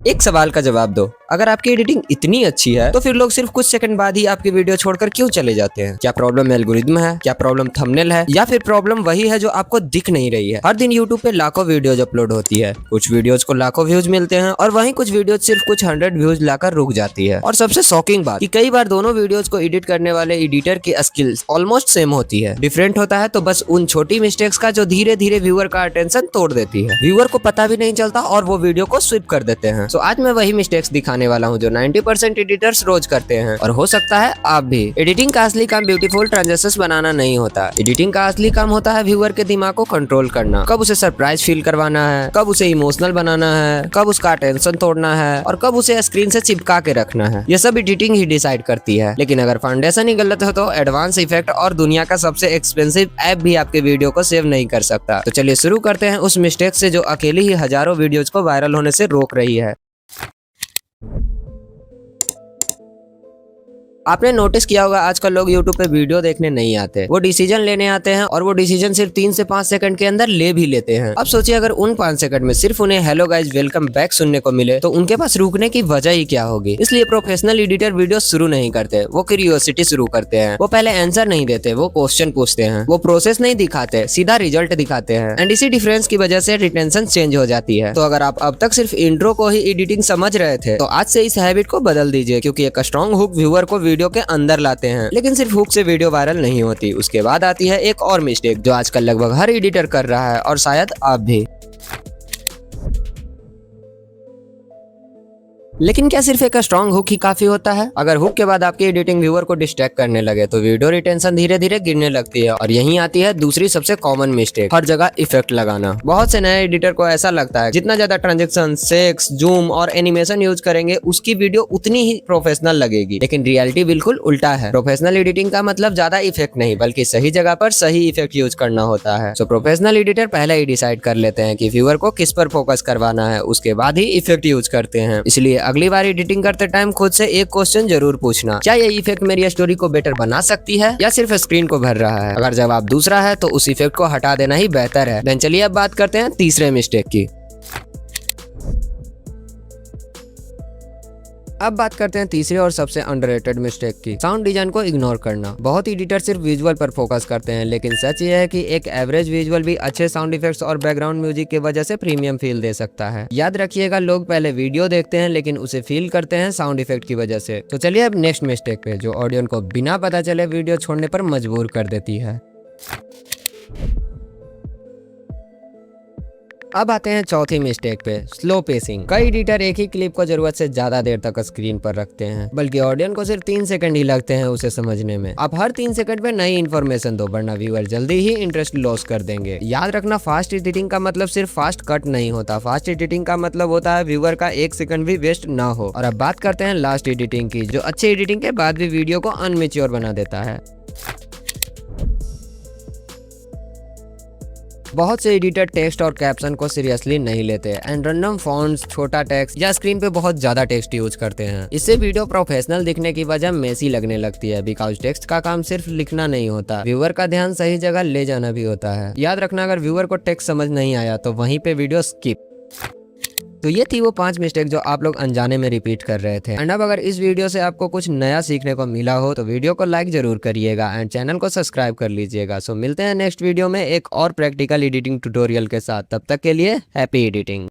एक सवाल का जवाब दो, अगर आपकी एडिटिंग इतनी अच्छी है तो फिर लोग सिर्फ कुछ सेकंड बाद ही आपकी वीडियो छोड़कर क्यों चले जाते हैं? क्या प्रॉब्लम एल्गोरिदम है, क्या प्रॉब्लम थंबनेल है, या फिर प्रॉब्लम वही है जो आपको दिख नहीं रही है? हर दिन यूट्यूब पे लाखों वीडियोज अपलोड होती है, कुछ वीडियोज को लाखों व्यूज मिलते हैं और वहीं कुछ वीडियोज सिर्फ कुछ 100 व्यूज लाकर रुक जाती है। और सबसे शॉकिंग बात कि कई बार दोनों वीडियोज को एडिट करने वाले एडिटर की स्किल्स ऑलमोस्ट सेम होती है। डिफरेंट होता है तो बस उन छोटी मिस्टेक्स का जो धीरे धीरे व्यूअर का अटेंशन तोड़ देती है। व्यूअर को पता भी नहीं चलता और वो वीडियो को स्विप कर देते हैं। तो आज मैं वही मिस्टेक्स दिखाने वाला हूँ जो 90% एडिटर्स रोज करते हैं, और हो सकता है आप भी। एडिटिंग का असली काम ब्यूटीफुल ट्रांजेक्शंस बनाना नहीं होता। एडिटिंग का असली काम होता है व्यूअर के दिमाग को कंट्रोल करना, कब उसे सरप्राइज फील करवाना है, कब उसे इमोशनल बनाना है, कब उसका अटेंशन तोड़ना है और कब उसे स्क्रीन से चिपका के रखना है। ये सब एडिटिंग ही डिसाइड करती है। लेकिन अगर फाउंडेशन ही गलत हो तो एडवांस इफेक्ट और दुनिया का सबसे एक्सपेंसिव ऐप भी आपके वीडियो को सेव नहीं कर सकता। तो चलिए शुरू करते हैं उस मिस्टेक से जो अकेली ही हजारों वीडियोज को वायरल होने से रोक रही है। आपने नोटिस किया होगा आजकल लोग YouTube पे वीडियो देखने नहीं आते, वो डिसीजन लेने आते हैं और वो डिसीजन सिर्फ 3 से 5 सेकंड के अंदर ले भी लेते हैं। अब सोचिए अगर उन 5 सेकंड में सिर्फ उन्हें हेलो गाइज वेलकम बैक सुनने को मिले तो उनके पास रुकने की वजह ही क्या होगी। इसलिए प्रोफेशनल एडिटर वीडियो शुरू नहीं करते, वो क्यूरियोसिटी शुरू करते हैं। वो पहले आंसर नहीं देते, वो क्वेश्चन पूछते हैं। वो प्रोसेस नहीं दिखाते, सीधा रिजल्ट दिखाते हैं। एंड इसी डिफरेंस की वजह से रिटेंशन चेंज हो जाती है। तो अगर आप अब तक सिर्फ इंट्रो को ही एडिटिंग समझ रहे थे तो आज से इस हैबिट को बदल दीजिए, क्योंकि एक स्ट्रॉन्ग हुक व्यूअर को वीडियो के अंदर लाते हैं। लेकिन सिर्फ हुक से वीडियो वायरल नहीं होती। उसके बाद आती है एक और मिस्टेक जो आजकल लगभग हर एडिटर कर रहा है और शायद आप भी। लेकिन क्या सिर्फ एक स्ट्रॉन्ग हुक ही काफी होता है? अगर हुक के बाद आपकी एडिटिंग व्यूअर को डिस्ट्रैक्ट करने लगे तो वीडियो रिटेंशन धीरे धीरे गिरने लगती है। और यहीं आती है दूसरी सबसे कॉमन मिस्टेक, हर जगह इफेक्ट लगाना। बहुत से नए एडिटर को ऐसा लगता है जितना ज्यादा ट्रांजेक्शन, सेक्स, जूम और एनिमेशन यूज करेंगे उसकी वीडियो उतनी ही प्रोफेशनल लगेगी। लेकिन रियलिटी बिल्कुल उल्टा है। प्रोफेशनल एडिटिंग का मतलब ज्यादा इफेक्ट नहीं बल्कि सही जगह पर सही इफेक्ट यूज करना होता है। सो प्रोफेशनल एडिटर पहले ही डिसाइड कर लेते हैं कि व्यूअर को किस पर फोकस करवाना है, उसके बाद ही इफेक्ट यूज करते हैं। इसलिए अगली बार एडिटिंग करते टाइम खुद से एक क्वेश्चन जरूर पूछना, क्या ये इफेक्ट मेरी स्टोरी को बेटर बना सकती है या सिर्फ स्क्रीन को भर रहा है? अगर जवाब दूसरा है तो उस इफेक्ट को हटा देना ही बेहतर है। देन चलिए अब बात करते हैं तीसरे मिस्टेक की। अब बात करते हैं तीसरे और सबसे अंडररेटेड मिस्टेक की, साउंड डिजाइन को इग्नोर करना। बहुत एडिटर सिर्फ विजुअल पर फोकस करते हैं, लेकिन सच ये है कि एक एवरेज विजुअल भी अच्छे साउंड इफेक्ट्स और बैकग्राउंड म्यूजिक की वजह से प्रीमियम फील दे सकता है। याद रखिएगा, लोग पहले वीडियो देखते हैं लेकिन उसे फील करते हैं साउंड इफेक्ट की वजह से। तो चलिए अब नेक्स्ट मिस्टेक पे, जो ऑडियंस को बिना पता चले वीडियो छोड़ने पर मजबूर कर देती है। अब आते हैं चौथी मिस्टेक पे, स्लो पेसिंग। कई एडिटर एक ही क्लिप को जरूरत से ज्यादा देर तक स्क्रीन पर रखते हैं, बल्कि ऑडियंस को सिर्फ 3 सेकंड ही लगते हैं उसे समझने में। आप हर 3 सेकंड में नई इन्फॉर्मेशन दो, वरना व्यूअर जल्दी ही इंटरेस्ट लॉस कर देंगे। याद रखना, फास्ट एडिटिंग का मतलब सिर्फ फास्ट कट नहीं होता। फास्ट एडिटिंग का मतलब होता है व्यूअर का 1 सेकंड भी वेस्ट ना हो। और अब बात करते हैं लास्ट एडिटिंग की, जो अच्छी एडिटिंग के बाद भी वीडियो को अनमेच्योर बना देता है। बहुत से एडिटर टेक्स्ट और कैप्शन को सीरियसली नहीं लेते एंड रैंडम फॉन्ट्स, छोटा टेक्स्ट या स्क्रीन पे बहुत ज्यादा टेक्स्ट यूज करते हैं। इससे वीडियो प्रोफेशनल दिखने की वजह मेसी लगने लगती है, बिकॉज टेक्स्ट का काम सिर्फ लिखना नहीं होता, व्यूअर का ध्यान सही जगह ले जाना भी होता है। याद रखना, अगर व्यूअर को टेक्स्ट समझ नहीं आया तो वहीं पे वीडियो स्किप। तो ये थी वो 5 मिस्टेक जो आप लोग अनजाने में रिपीट कर रहे थे। एंड अब अगर इस वीडियो से आपको कुछ नया सीखने को मिला हो तो वीडियो को लाइक जरूर करिएगा एंड चैनल को सब्सक्राइब कर लीजिएगा। सो मिलते हैं नेक्स्ट वीडियो में एक और प्रैक्टिकल एडिटिंग ट्यूटोरियल के साथ। तब तक के लिए हैप्पी एडिटिंग।